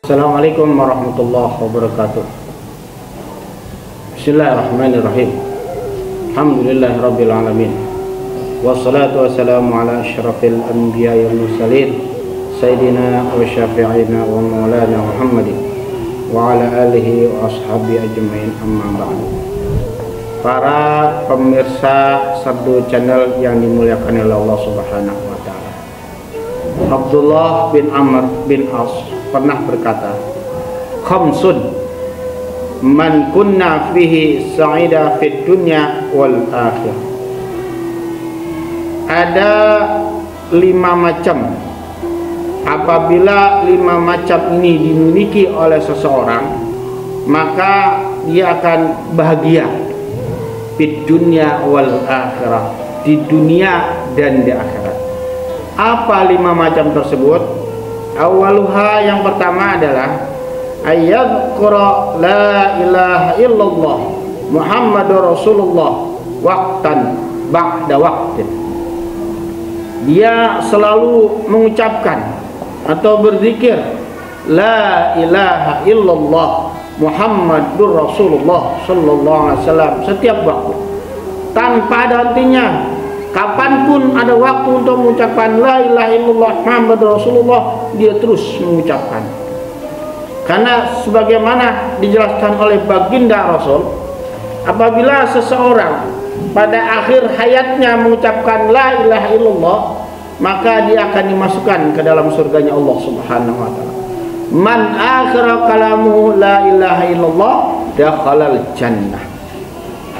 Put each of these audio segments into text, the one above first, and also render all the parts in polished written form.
Assalamualaikum warahmatullahi wabarakatuh. Bismillahirrahmanirrahim. Alhamdulillahirabbil alamin. Wassalatu wassalamu ala asyrafil anbiya'i wal mursalin sayyidina wa syafi'ina wa maulana Muhammadin wa ala alihi wa ashabi ajmain, amma ba'du. Para pemirsa Serdu Channel yang dimuliakan oleh Allah Subhanahu wa taala. Abdullah bin Amr bin As pernah berkata, khamsun man kunna fihi sa'ida fid dunya wal akhirah. Ada 5 macam. Apabila 5 macam ini dimiliki oleh seseorang, maka dia akan bahagia fid dunya wal akhirah, di dunia dan di akhirat. Apa 5 macam tersebut? Awaluha, yang pertama adalah ayyadhkura la ilaha illallah Muhammadur Rasulullah waqtan ba'da waqtin. Dia selalu mengucapkan atau berzikir la ilaha illallah Muhammadur Rasulullah sallallahu alaihi wasallam setiap waktu, tanpa ada hentinya. Kapanpun ada waktu untuk mengucapkan la ilaha illallah Muhammad Rasulullah, dia terus mengucapkan. Karena sebagaimana dijelaskan oleh baginda Rasul, apabila seseorang pada akhir hayatnya mengucapkan la ilaha illallah, maka dia akan dimasukkan ke dalam surganya Allah Subhanahu wa taala. Man akhira kalamu la ilaha illallah dakhalal jannah.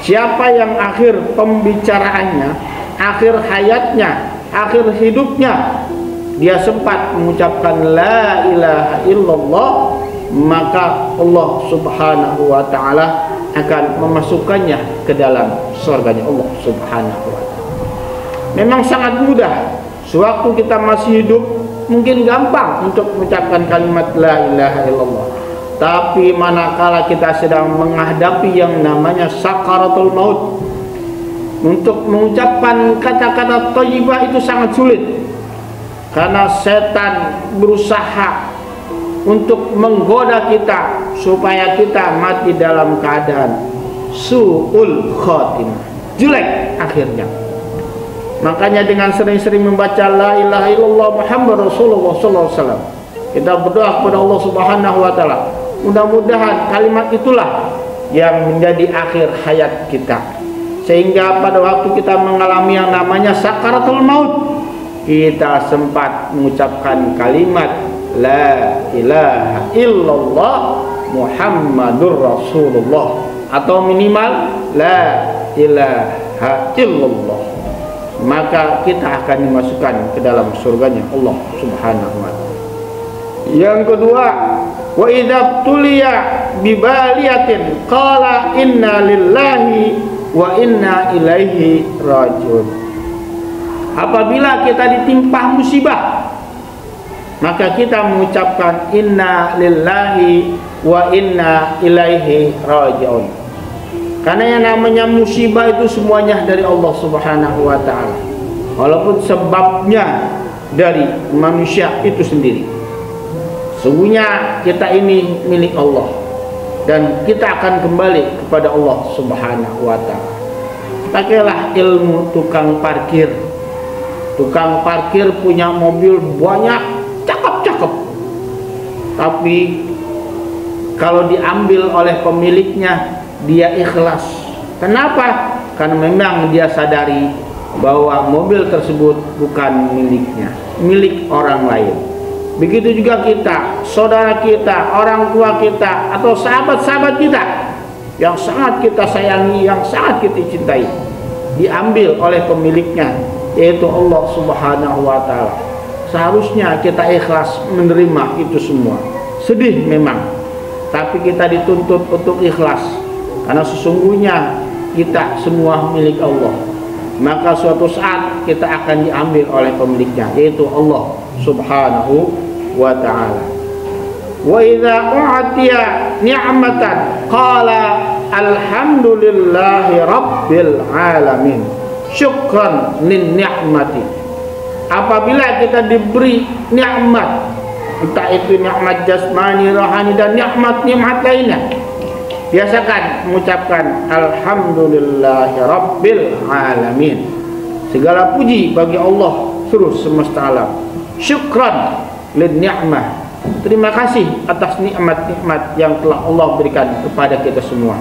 Siapa yang akhir pembicaraannya, akhir hayatnya, akhir hidupnya, dia sempat mengucapkan la ilaha illallah, maka Allah Subhanahu wa ta'ala akan memasukkannya ke dalam surganya Allah Subhanahu wa ta'ala. Memang sangat mudah. Sewaktu kita masih hidup mungkin gampang untuk mengucapkan kalimat la ilaha illallah. Tapi manakala kita sedang menghadapi yang namanya sakaratul maut, untuk mengucapkan kata-kata thayyibah itu sangat sulit, karena setan berusaha untuk menggoda kita supaya kita mati dalam keadaan su'ul khatimah, jelek akhirnya. Makanya dengan sering-sering membaca la ilaha illallah Muhammad Rasulullah sallallahu alaihi wasallam, kita berdoa kepada Allah Subhanahu wa taala, mudah-mudahan kalimat itulah yang menjadi akhir hayat kita, sehingga pada waktu kita mengalami yang namanya sakaratul maut, kita sempat mengucapkan kalimat la ilaha illallah Muhammadur Rasulullah, atau minimal la ilaha illallah, maka kita akan dimasukkan ke dalam surganya Allah Subhanahu wa taala. Yang kedua, wa idza tuliya bi baliyatin qala inna lillahi wa inna ilaihi rajiun. Apabila kita ditimpa musibah, maka kita mengucapkan inna lillahi wa inna ilaihi rajiun. Karena yang namanya musibah itu semuanya dari Allah Subhanahu wa taala, walaupun sebabnya dari manusia itu sendiri. Sungguhnya kita ini milik Allah, dan kita akan kembali kepada Allah Subhanahu wa ta'ala. Pakailah ilmu tukang parkir. Tukang parkir punya mobil banyak, cakep-cakep, tapi kalau diambil oleh pemiliknya, dia ikhlas. Kenapa? Karena memang dia sadari bahwa mobil tersebut bukan miliknya, milik orang lain. Begitu juga kita, saudara kita, orang tua kita, atau sahabat-sahabat kita yang sangat kita sayangi, yang sangat kita cintai, diambil oleh pemiliknya, yaitu Allah Subhanahu wa ta'ala. Seharusnya kita ikhlas menerima itu semua. Sedih memang, tapi kita dituntut untuk ikhlas, karena sesungguhnya kita semua milik Allah. Maka suatu saat kita akan diambil oleh pemiliknya, yaitu Allah Subhanahu wa ta'ala. Wa idza u'tiya ni'matan qala alhamdulillahi rabbil alamin syukran lin ni'mati. Apabila kita diberi nikmat, entah itu nikmat jasmani, rohani, dan nikmat-nikmat lainnya. Biasakan mengucapkan alhamdulillahirabbil alamin. Segala puji bagi Allah seluruh semesta alam. Syukran lin ni'mah. Terima kasih atas nikmat-nikmat yang telah Allah berikan kepada kita semua.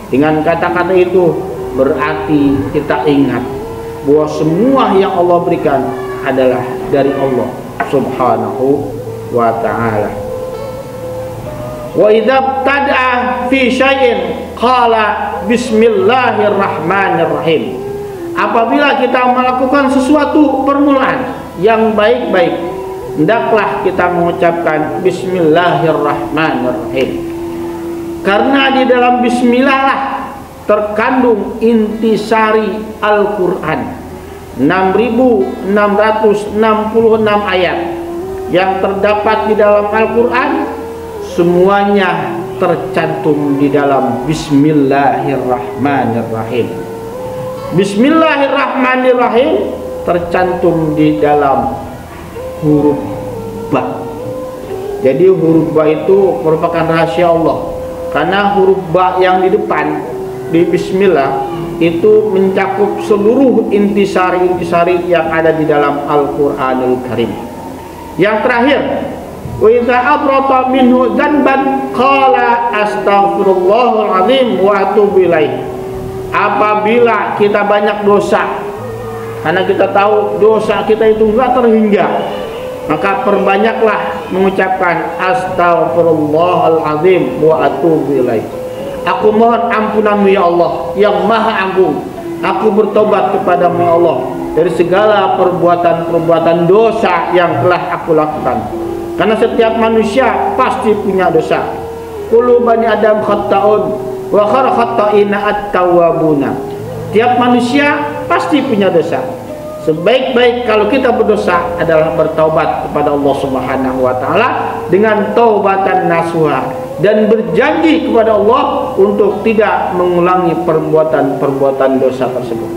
Dengan kata-kata itu berarti kita ingat bahwa semua yang Allah berikan adalah dari Allah Subhanahu wa ta'ala. Wa idza tad'a fi syai'in qala bismillahirrahmanirrahim. Apabila kita melakukan sesuatu permulaan yang baik-baik, hendaklah kita mengucapkan bismillahirrahmanirrahim. Karena di dalam bismillah lah terkandung intisari Al-Quran, 6.666 ayat yang terdapat di dalam Al-Quran, semuanya tercantum di dalam bismillahirrahmanirrahim. Bismillahirrahmanirrahim tercantum di dalam huruf ba. Jadi huruf ba itu merupakan rahasia Allah, karena huruf ba yang di depan di bismillah itu mencakup seluruh intisari-intisari yang ada di dalam Al-Qur'anul Karim. Yang terakhir, wa idza abrata minhu dzanban qala astaghfirullahal azim wa atubu ilaih. Apabila kita banyak dosa, karena kita tahu dosa kita itu enggak terhingga, maka perbanyaklah mengucapkan astaghfirullahal azim wa atubu ilaih. Aku mohon ampunanmu ya Allah yang maha agung. Aku bertobat kepadamu ya Allah dari segala perbuatan-perbuatan dosa yang telah aku lakukan. Karena setiap manusia pasti punya dosa. Kullu bani Adam khata'un wa khairu khata'ina at-tawwabuna. Tiap manusia pasti punya dosa. Sebaik-baik kalau kita berdosa adalah bertaubat kepada Allah Subhanahu wa taala dengan taubatan nasuha dan berjanji kepada Allah untuk tidak mengulangi perbuatan-perbuatan dosa tersebut.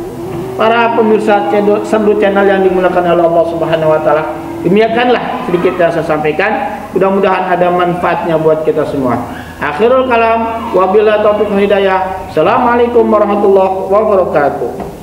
Para pemirsa Serdu Channel yang dimuliakan oleh Allah Subhanahu wa taala, demikianlah sedikit yang saya sampaikan. Mudah-mudahan ada manfaatnya buat kita semua. Akhirul kalam, wabillahi taufiq hidayah. Assalamualaikum warahmatullahi wabarakatuh.